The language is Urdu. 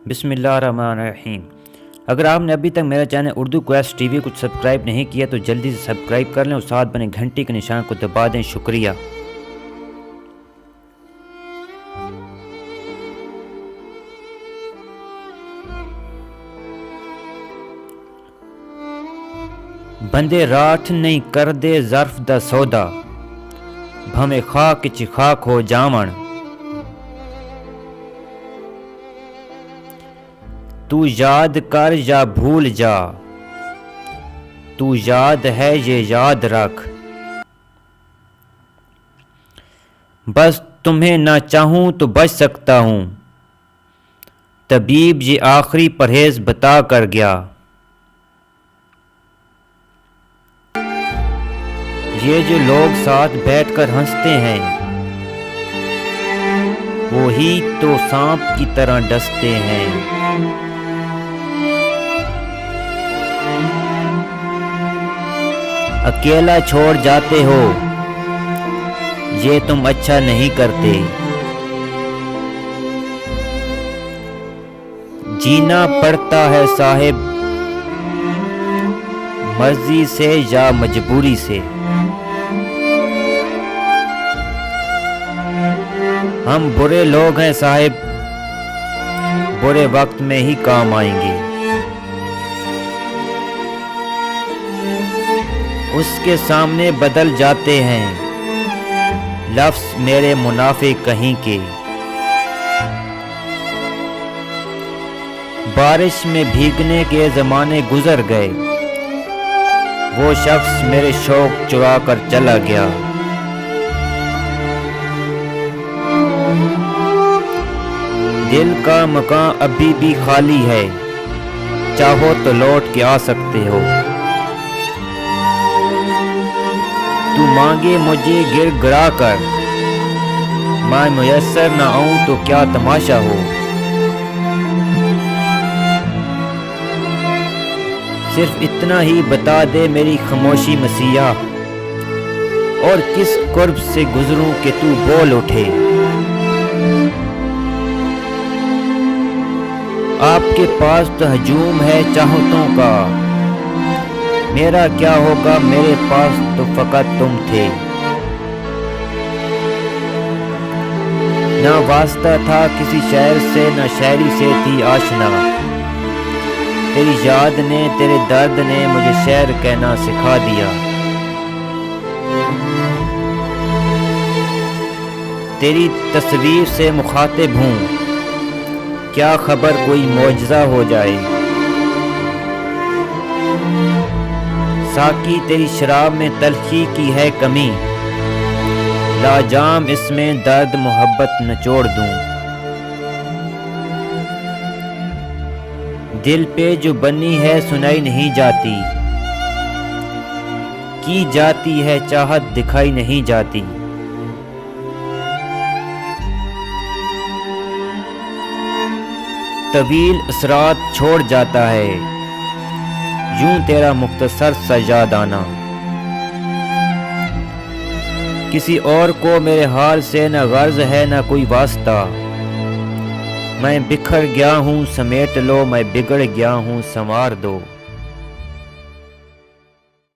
بسم اللہ الرحمن الرحیم۔ اگر آپ نے ابھی تک میرا channel Urdu quest T V کو سبسکرائب نہیں کیا تو جلدی سے سبسکرائب کر لیں اور ساتھ بنے گھنٹی کے نشان کو دبا دیں۔ شکریہ۔ بندے راٹھ نہیں کر دے ظرف دا سودا، بھمیں خاک چ خاک ہو جاون۔ تو یاد کر یا بھول جا، تو یاد ہے یہ یاد رکھ۔ بس تمہیں نہ چاہوں تو بچ سکتا ہوں، طبیب یہ آخری پرہیز بتا کر گیا۔ یہ جو لوگ ساتھ بیٹھ کر ہنستے ہیں، وہی تو سانپ کی طرح ڈستے ہیں۔ اکیلا چھوڑ جاتے ہو، یہ تم اچھا نہیں کرتے۔ جینا پڑتا ہے صاحب مرضی سے یا مجبوری سے۔ ہم برے لوگ ہیں صاحب، برے وقت میں ہی کام آئیں گے۔ اس کے سامنے بدل جاتے ہیں لفظ میرے منافع کہیں کے۔ بارش میں بھیگنے کے زمانے گزر گئے، وہ شخص میرے شوق چرا کر چلا گیا۔ دل کا مکان ابھی بھی خالی ہے، چاہو تو لوٹ کے آ سکتے ہو۔ تو مانگے مجھے گر گڑا کر، میں میسر نہ آؤں تو کیا تماشا ہو۔ صرف اتنا ہی بتا دے میری خاموشی مسیحا، اور کس قرب سے گزروں کہ تو بول اٹھے۔ آپ کے پاس تو ہجوم ہے چاہتوں کا، میرا کیا ہوگا میرے پاس تو فقط تم تھے۔ نہ واسطہ تھا کسی شاعر سے، نہ شاعری سے تھی آشنا۔ تیری یاد نے، تیرے درد نے مجھے شعر کہنا سکھا دیا۔ تیری تصویر سے مخاطب ہوں، کیا خبر کوئی معجزہ ہو جائے۔ ساقی تیری شراب میں تلخی کی ہے کمی، لاجام اس میں درد محبت نچوڑ دوں۔ دل پہ جو بنی ہے سنائی نہیں جاتی، کی جاتی ہے چاہت دکھائی نہیں جاتی۔ طویل اثرات چھوڑ جاتا ہے یوں تیرا مختصر سا یاد آنا۔ کسی اور کو میرے حال سے نہ غرض ہے نہ کوئی واسطہ۔ میں بکھر گیا ہوں سمیٹ لو، میں بگڑ گیا ہوں سنوار دو۔